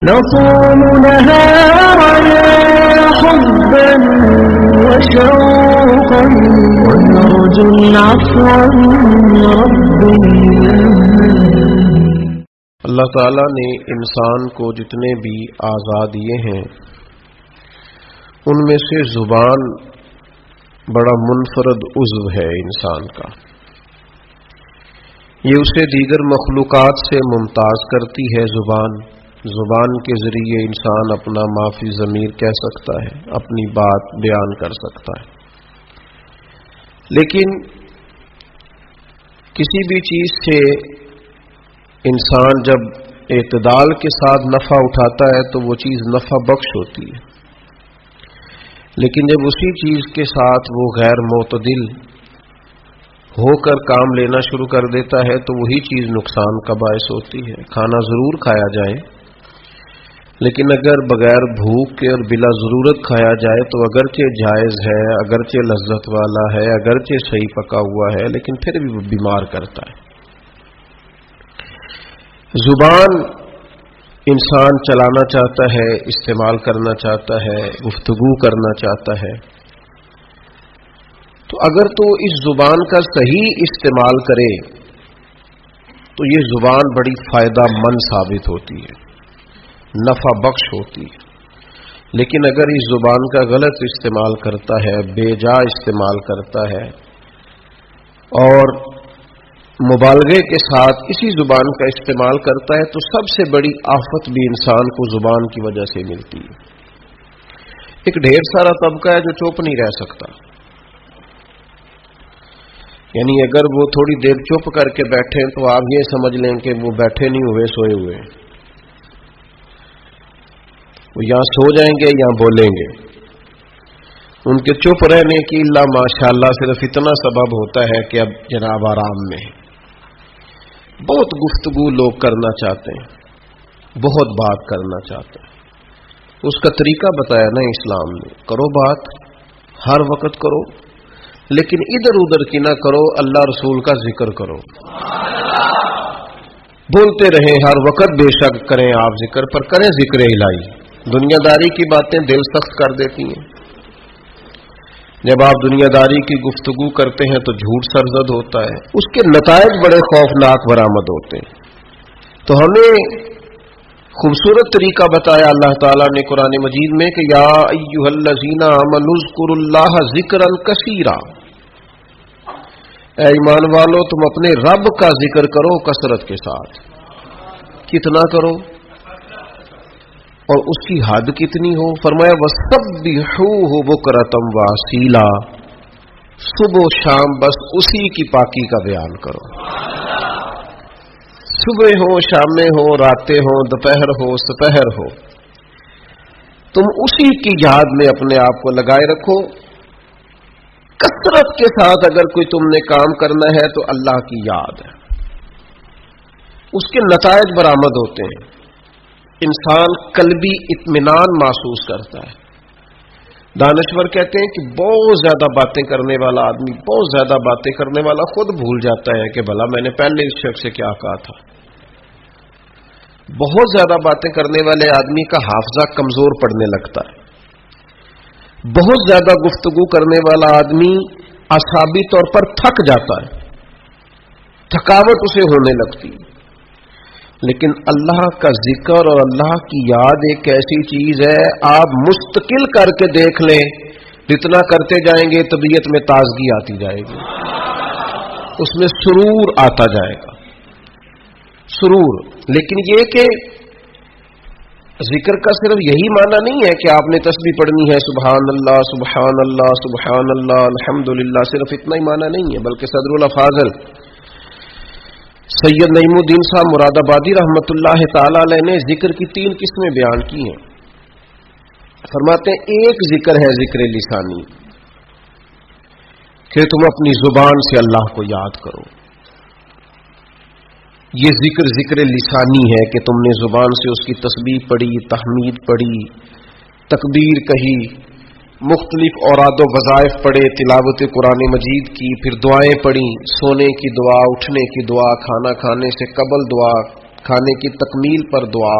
نصوم نهارنا حبا وشوقا ونرجو العفو من ربنا. اللہ تعالیٰ نے انسان کو جتنے بھی اعضاء دیے ہیں ان میں سے زبان بڑا منفرد عضو ہے انسان کا. یہ اسے دیگر مخلوقات سے ممتاز کرتی ہے. زبان کے ذریعے انسان اپنا معافی ضمیر کہہ سکتا ہے، اپنی بات بیان کر سکتا ہے. لیکن کسی بھی چیز سے انسان جب اعتدال کے ساتھ نفع اٹھاتا ہے تو وہ چیز نفع بخش ہوتی ہے. لیکن جب اسی چیز کے ساتھ وہ غیر معتدل ہو کر کام لینا شروع کر دیتا ہے تو وہی چیز نقصان کا باعث ہوتی ہے. کھانا ضرور کھایا جائے لیکن اگر بغیر بھوک کے اور بلا ضرورت کھایا جائے تو اگرچہ جائز ہے، اگرچہ لذت والا ہے، اگرچہ صحیح پکا ہوا ہے، لیکن پھر بھی وہ بیمار کرتا ہے. زبان انسان چلانا چاہتا ہے، استعمال کرنا چاہتا ہے، گفتگو کرنا چاہتا ہے، تو اگر تو اس زبان کا صحیح استعمال کرے تو یہ زبان بڑی فائدہ مند ثابت ہوتی ہے، نفع بخش ہوتی ہے. لیکن اگر اس زبان کا غلط استعمال کرتا ہے، بے جا استعمال کرتا ہے اور مبالغے کے ساتھ اسی زبان کا استعمال کرتا ہے تو سب سے بڑی آفت بھی انسان کو زبان کی وجہ سے ملتی ہے. ایک ڈھیر سارا طبقہ ہے جو چپ نہیں رہ سکتا، یعنی اگر وہ تھوڑی دیر چپ کر کے بیٹھیں تو آپ یہ سمجھ لیں کہ وہ بیٹھے نہیں ہوئے، سوئے ہوئے. وہ یا سو جائیں گے یا بولیں گے. ان کے چپ رہنے کی اللہ ماشاءاللہ صرف اتنا سبب ہوتا ہے کہ اب جناب آرام میں ہیں. بہت گفتگو لوگ کرنا چاہتے ہیں، بہت بات کرنا چاہتے ہیں. اس کا طریقہ بتایا نا اسلام نے، کرو بات، ہر وقت کرو، لیکن ادھر ادھر کی نہ کرو، اللہ رسول کا ذکر کرو. بولتے رہیں ہر وقت، بے شک کریں آپ ذکر، پر کریں ذکر الہی. دنیا داری کی باتیں دل سخت کر دیتی ہیں. جب آپ دنیا داری کی گفتگو کرتے ہیں تو جھوٹ سرزد ہوتا ہے، اس کے نتائج بڑے خوفناک برآمد ہوتے ہیں. تو ہمیں خوبصورت طریقہ بتایا اللہ تعالیٰ نے قرآن مجید میں کہ یا ایھا الذین آمنوا اذکروا اللہ ذکرا کثیرا. اے ایمان والو تم اپنے رب کا ذکر کرو کثرت کے ساتھ. کتنا کرو اور اس کی حد کتنی ہو؟ فرمایا وَسَبِّحُوهُ بُكْرَةً وَأَصِيلًا، صبح و شام بس اسی کی پاکی کا بیان کرو. صبح ہو، شامیں ہو، راتیں ہو، دوپہر ہو، سپہر ہو، تم اسی کی یاد میں اپنے آپ کو لگائے رکھو. کثرت کے ساتھ اگر کوئی تم نے کام کرنا ہے تو اللہ کی یاد ہے، اس کے نتائج برآمد ہوتے ہیں. انسان قلبی اطمینان محسوس کرتا ہے. دانشور کہتے ہیں کہ بہت زیادہ باتیں کرنے والا آدمی، بہت زیادہ باتیں کرنے والا خود بھول جاتا ہے کہ بھلا میں نے پہلے اس شخص سے کیا کہا تھا. بہت زیادہ باتیں کرنے والے آدمی کا حافظہ کمزور پڑنے لگتا ہے. بہت زیادہ گفتگو کرنے والا آدمی اعصابی طور پر تھک جاتا ہے، تھکاوٹ اسے ہونے لگتی. لیکن اللہ کا ذکر اور اللہ کی یاد ایک ایسی چیز ہے، آپ مستقل کر کے دیکھ لیں، جتنا کرتے جائیں گے طبیعت میں تازگی آتی جائے گی، اس میں سرور آتا جائے گا، سرور. لیکن یہ کہ ذکر کا صرف یہی معنی نہیں ہے کہ آپ نے تسبیح پڑھنی ہے سبحان اللہ سبحان اللہ سبحان اللہ الحمدللہ، صرف اتنا ہی معنی نہیں ہے، بلکہ صدر الافاضل سید نعیم الدین صاحب مراد آبادی رحمۃ اللہ تعالی علیہ نے ذکر کی 3 قسمیں بیان کی ہیں. فرماتے ہیں ایک ذکر ہے ذکر لسانی، کہ تم اپنی زبان سے اللہ کو یاد کرو. یہ ذکر لسانی ہے کہ تم نے زبان سے اس کی تسبیح پڑھی، تحمید پڑھی، تکبیر کہی، مختلف اوراد و وظائف پڑھے، تلاوت قرآن مجید کی، پھر دعائیں پڑھی، سونے کی دعا، اٹھنے کی دعا، کھانا کھانے سے قبل دعا، کھانے کی تکمیل پر دعا.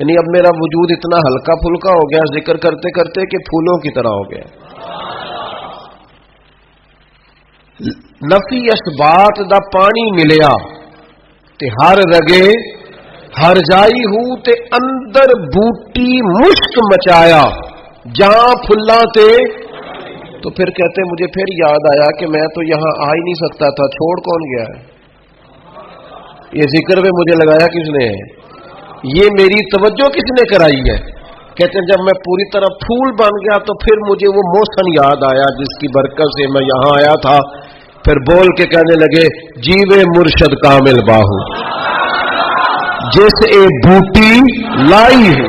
یعنی اب میرا وجود اتنا ہلکا پھلکا ہو گیا ذکر کرتے کرتے کہ پھولوں کی طرح ہو گیا. نفی اسبات دا پانی ملیا تے ہر رگے ہر جائی ہوں تے اندر بوٹی مشک مچایا جہاں پھلاں تے. تو پھر کہتے مجھے پھر یاد آیا کہ میں تو یہاں آ ہی نہیں سکتا تھا, چھوڑ کون گیا ہے؟ یہ ذکر میں مجھے لگایا کس نے ہے؟ یہ میری توجہ کس نے کرائی ہے؟ کہتے ہیں جب میں پوری طرح پھول بن گیا تو پھر مجھے وہ موسم یاد آیا جس کی برکت سے میں یہاں آیا تھا. پھر بول کے کہنے لگے جیوے مرشد کامل باہو جس اے بوٹی لائی ہے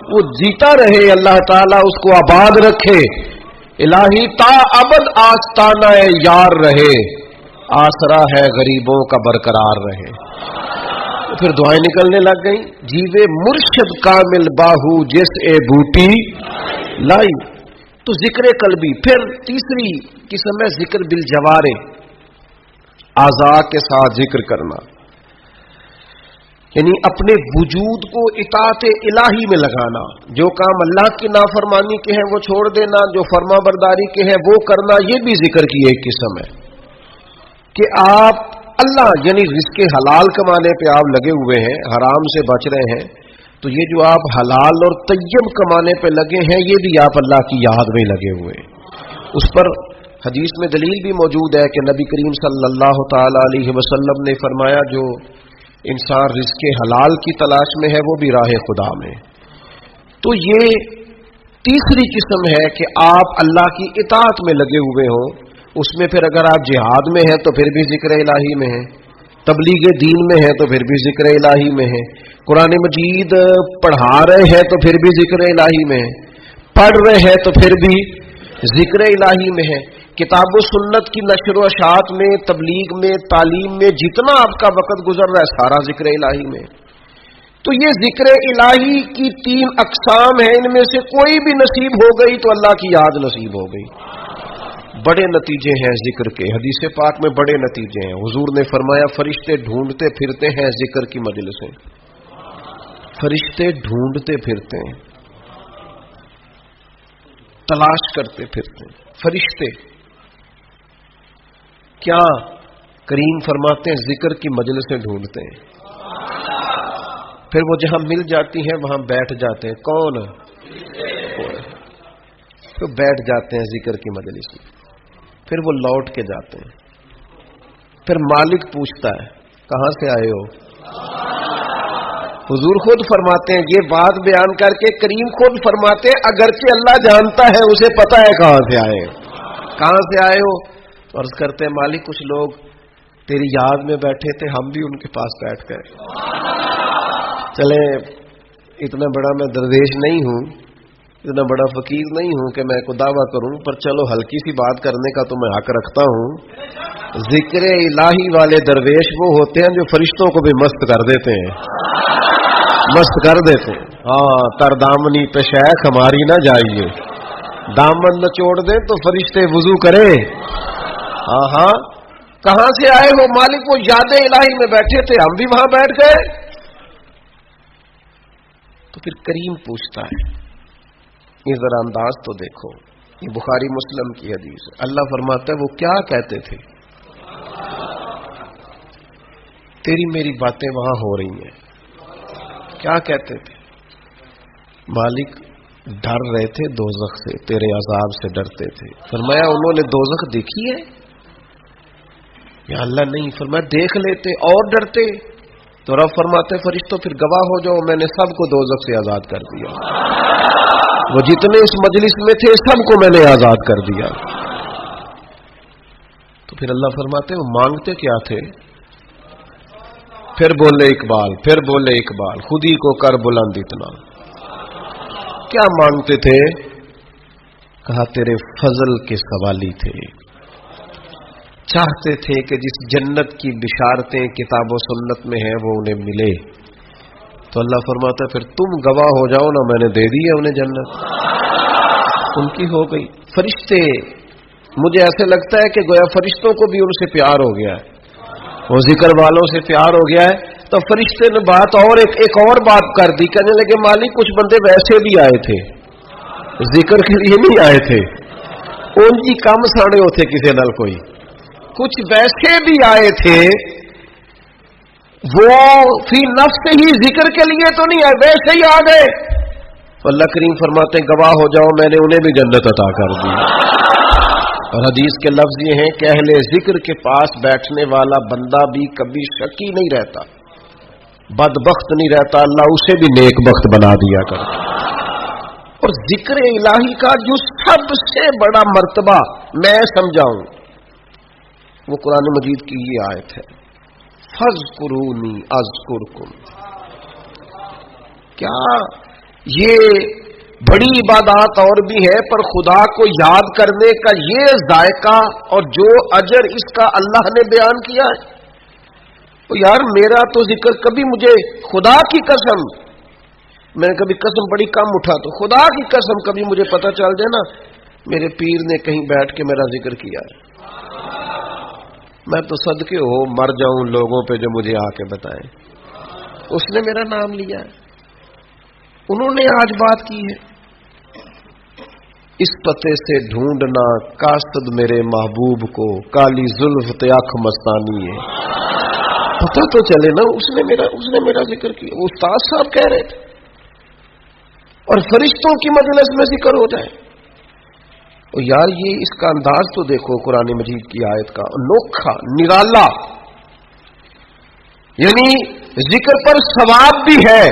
وہ جیتا رہے, اللہ تعالیٰ اس کو آباد رکھے. الہی تا ابد آستانہ یار رہے, آسرا ہے غریبوں کا برقرار رہے. پھر دعائیں نکلنے لگ گئیں. جیوے مرشد کامل باہو جس اے بوٹی لائی. تو ذکر قلبی. پھر تیسری قسم ہے ذکر بالجوارے, اعضاء کے ساتھ ذکر کرنا, یعنی اپنے وجود کو اطاعت الہی میں لگانا. جو کام اللہ کی نافرمانی کے ہیں وہ چھوڑ دینا, جو فرما برداری کے ہیں وہ کرنا. یہ بھی ذکر کی ایک قسم ہے کہ آپ اللہ یعنی رزق حلال کمانے پہ آپ لگے ہوئے ہیں, حرام سے بچ رہے ہیں. تو یہ جو آپ حلال اور طیب کمانے پہ لگے ہیں یہ بھی آپ اللہ کی یاد میں لگے ہوئے ہیں. اس پر حدیث میں دلیل بھی موجود ہے کہ نبی کریم صلی اللہ تعالی علیہ وسلم نے فرمایا جو انسان رزق حلال کی تلاش میں ہے وہ بھی راہ خدا میں. تو یہ تیسری قسم ہے کہ آپ اللہ کی اطاعت میں لگے ہوئے ہوں. اس میں پھر اگر آپ جہاد میں ہیں تو پھر بھی ذکر الہی میں ہیں, تبلیغ دین میں ہیں تو پھر بھی ذکر الہی میں ہیں, قرآن مجید پڑھا رہے ہیں تو پھر بھی ذکر الہی میں ہیں, پڑھ رہے ہیں تو پھر بھی ذکر الہی میں ہے. کتاب و سنت کی نشر و اشاعت میں, تبلیغ میں, تعلیم میں جتنا آپ کا وقت گزر رہا ہے سارا ذکر الہی میں. تو یہ ذکر الہی کی 3 اقسام ہیں, ان میں سے کوئی بھی نصیب ہو گئی تو اللہ کی یاد نصیب ہو گئی. بڑے نتیجے ہیں ذکر کے, حدیث پاک میں بڑے نتیجے ہیں. حضور نے فرمایا فرشتے ڈھونڈتے پھرتے ہیں ذکر کی مجلسیں, فرشتے ڈھونڈتے پھرتے ہیں, تلاش کرتے پھرتے ہیں فرشتے. کیا کریم فرماتے ہیں ذکر کی مجلسیں ڈھونڈتے ہیں. پھر وہ جہاں مل جاتی ہیں وہاں بیٹھ جاتے ہیں. کون؟ تو بیٹھ جاتے ہیں ذکر کی مجلس میں. پھر وہ لوٹ کے جاتے ہیں. پھر مالک پوچھتا ہے کہاں سے آئے ہو؟ حضور خود فرماتے ہیں, یہ بات بیان کر کے کریم خود فرماتے ہیں اگرچہ اللہ جانتا ہے اسے پتا ہے کہاں سے آئے, کہاں سے آئے ہو. تو عرض کرتے ہیں مالک کچھ لوگ تیری یاد میں بیٹھے تھے, ہم بھی ان کے پاس بیٹھ گئے. چلے اتنا بڑا میں درویش نہیں ہوں, اتنا بڑا فقیر نہیں ہوں کہ میں کو دعویٰ کروں, پر چلو ہلکی سی بات کرنے کا تو میں حق رکھتا ہوں. ذکر الہی والے درویش وہ ہوتے ہیں جو فرشتوں کو بھی مست کر دیتے ہیں, مست کر دیتے ہیں. ہاں, تر دامنی پہ شیخ ہماری نہ جائیے, دامن نہ چھوڑ دیں تو فرشتے وضو کریں. ہاں ہاں, کہاں سے آئے ہو؟ مالک وہ یاد الہی میں بیٹھے تھے, ہم بھی وہاں بیٹھ گئے. تو پھر کریم پوچھتا ہے, یہ ذرا انداز تو دیکھو, یہ بخاری مسلم کی حدیث ہے. اللہ فرماتا ہے وہ کیا کہتے تھے؟ تیری میری باتیں وہاں ہو رہی ہیں, کیا کہتے تھے؟ مالک ڈر رہے تھے دوزخ سے, تیرے عذاب سے ڈرتے تھے. فرمایا انہوں نے دوزخ دیکھی ہے؟ یا اللہ نہیں. فرمایا دیکھ لیتے اور ڈرتے. تو رب فرماتے فرشتوں پھر گواہ ہو جاؤ, میں نے سب کو دوزخ سے آزاد کر دیا. وہ جتنے اس مجلس میں تھے سب کو میں نے آزاد کر دیا. تو پھر اللہ فرماتے وہ مانگتے کیا تھے؟ پھر بولے اقبال, پھر بولے اقبال, خود ہی کو کر بلند اتنا. کیا مانگتے تھے؟ کہا تیرے فضل کے سوالی تھے, چاہتے تھے کہ جس جنت کی بشارتیں کتاب و سنت میں ہیں وہ انہیں ملے. تو اللہ فرماتا ہے پھر تم گواہ ہو جاؤ نا, میں نے دے دی ہے انہیں جنت, ان کی ہو گئی. فرشتے, مجھے ایسے لگتا ہے کہ گویا فرشتوں کو بھی ان سے پیار ہو گیا ہے, وہ ذکر والوں سے پیار ہو گیا ہے. تو فرشتے نے بات اور ایک اور بات کر دی. کہنے لگے مالک کچھ بندے ویسے بھی آئے تھے, ذکر کے لیے نہیں آئے تھے, ان کی کم ساڑے ہوتے کسی نال کوئی, کچھ ویسے بھی آئے تھے, وہ فی نفس ہی ذکر کے لیے تو نہیں آئے, ویسے ہی آ گئے. تو اللہ کریم فرماتے ہیں گواہ ہو جاؤ میں نے انہیں بھی جنت عطا کر دی. اور حدیث کے لفظ یہ ہیں کہ اہل ذکر کے پاس بیٹھنے والا بندہ بھی کبھی شکی نہیں رہتا, بدبخت نہیں رہتا, اللہ اسے بھی نیک بخت بنا دیا کرتا. اور ذکر الہی کا جو سب سے بڑا مرتبہ میں سمجھاؤں وہ قرآن مجید کی یہ آیت ہے, فاذکرونی اذکرکم. کیا یہ بڑی عبادات اور بھی ہے, پر خدا کو یاد کرنے کا یہ ذائقہ اور جو اجر اس کا اللہ نے بیان کیا ہے. تو یار میرا تو ذکر کبھی مجھے خدا کی قسم, میں نے کبھی قسم بڑی کم اٹھا, تو خدا کی قسم کبھی مجھے پتہ چل جائے نا میرے پیر نے کہیں بیٹھ کے میرا ذکر کیا ہے, میں تو صدقے ہو مر جاؤں لوگوں پہ جو مجھے آ کے بتائیں اس نے میرا نام لیا ہے, انہوں نے آج بات کی ہے. اس پتے سے ڈھونڈنا قاصد میرے محبوب کو, کالی زلف تیاخ مستانی ہے. پتہ تو چلے نا اس نے میرا ذکر کیا. وہ استاد صاحب کہہ رہے تھے, اور فرشتوں کی مجلس میں ذکر ہو جائے. اور یار یہ اس کا انداز تو دیکھو قرآن مجید کی آیت کا, انوکھا نرالا. یعنی ذکر پر ثواب بھی ہے,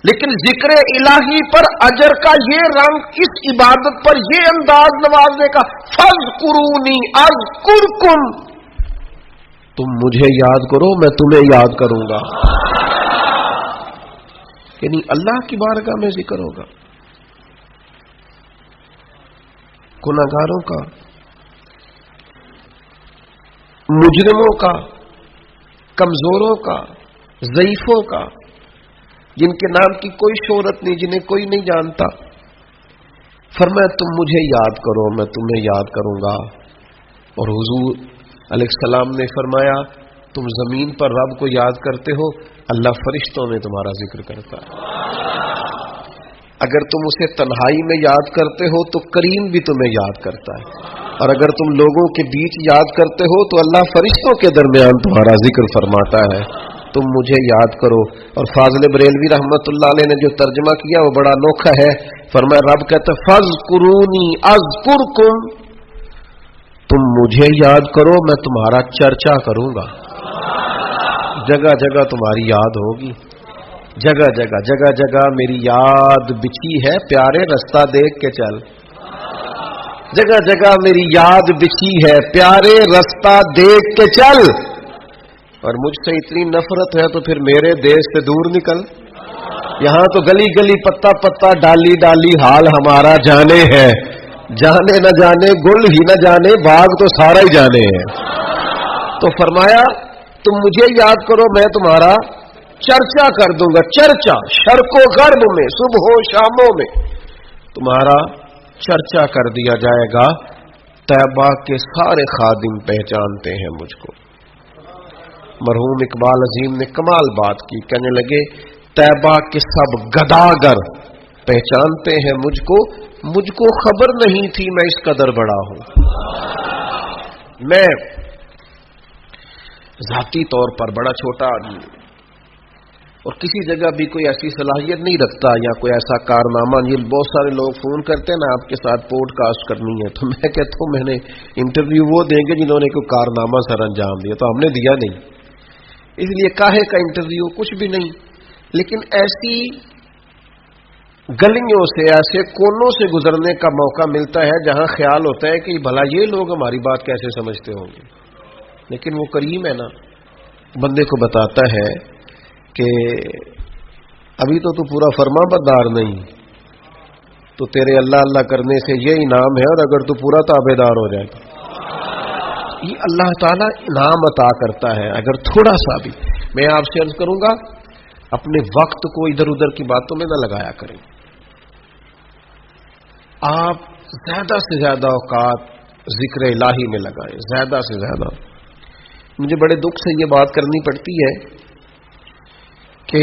لیکن ذکر الہی پر اجر کا یہ رنگ, اس عبادت پر یہ انداز نوازنے کا, فاذکرونی اذکرکم, تم مجھے یاد کرو میں تمہیں یاد کروں گا. یعنی اللہ کی بارگاہ میں ذکر ہوگا, گناہگاروں کا, مجرموں کا, کمزوروں کا, ضعیفوں کا, جن کے نام کی کوئی شہرت نہیں, جنہیں کوئی نہیں جانتا. فرمایا تم مجھے یاد کرو میں تمہیں یاد کروں گا. اور حضور علیہ السلام نے فرمایا تم زمین پر رب کو یاد کرتے ہو, اللہ فرشتوں میں تمہارا ذکر کرتا ہے. اگر تم اسے تنہائی میں یاد کرتے ہو تو کریم بھی تمہیں یاد کرتا ہے, اور اگر تم لوگوں کے بیچ یاد کرتے ہو تو اللہ فرشتوں کے درمیان تمہارا ذکر فرماتا ہے. تم مجھے یاد کرو. اور فاضل بریلوی رحمت اللہ علیہ نے جو ترجمہ کیا وہ بڑا انوکھا ہے. فرمایا رب کہتا ہے فاذکرونی اذکرکم, تم مجھے یاد کرو میں تمہارا چرچا کروں گا. جگہ جگہ تمہاری یاد ہوگی, جگہ جگہ میری یاد بچھی ہے, پیارے رستہ دیکھ کے چل. جگہ جگہ میری یاد بچھی ہے, پیارے رستہ دیکھ کے چل. اور مجھ سے اتنی نفرت ہے تو پھر میرے دیش سے دور نکل. یہاں تو گلی گلی پتا پتا ڈالی ڈالی حال ہمارا جانے ہے, جانے نہ جانے گل ہی نہ جانے باغ تو سارا ہی جانے ہے. تو فرمایا تم مجھے یاد کرو میں تمہارا چرچا کر دوں گا. چرچا شرق و غرب میں, صبح و شاموں میں تمہارا چرچا کر دیا جائے گا. طیبہ کے سارے خادم پہچانتے ہیں مجھ کو. مرحوم اقبال عظیم نے کمال بات کی, کہنے لگے طیبہ کے سب گداگر پہچانتے ہیں مجھ کو خبر نہیں تھی میں اس قدر بڑا ہوں. میں ذاتی طور پر بڑا چھوٹا آدمی ہوں اور کسی جگہ بھی کوئی ایسی صلاحیت نہیں رکھتا یا کوئی ایسا کارنامہ. یہ بہت سارے لوگ فون کرتے ہیں نا آپ کے ساتھ پوڈ کاسٹ کرنی ہے, تو میں کہتا ہوں میں نے انٹرویو وہ دیں گے جنہوں نے کوئی کارنامہ سر انجام دیا, تو ہم نے دیا نہیں, اس لیے کاہے کا انٹرویو, کچھ بھی نہیں. لیکن ایسی گلیوں سے ایسے کونوں سے گزرنے کا موقع ملتا ہے جہاں خیال ہوتا ہے کہ بھلا یہ لوگ ہماری بات کیسے سمجھتے ہوں گے. لیکن وہ کریم ہے نا, بندے کو بتاتا ہے کہ ابھی تو پورا فرما بردار نہیں, تو تیرے اللہ اللہ کرنے سے یہ انعام ہے, اور اگر تو پورا تابعدار ہو جائے تو یہ اللہ تعالیٰ انعام عطا کرتا ہے اگر تھوڑا سا بھی. میں آپ سے عرض کروں گا اپنے وقت کو ادھر ادھر کی باتوں میں نہ لگایا کریں. آپ زیادہ سے زیادہ اوقات ذکر الہی میں لگائیں, زیادہ سے زیادہ. مجھے بڑے دکھ سے یہ بات کرنی پڑتی ہے کہ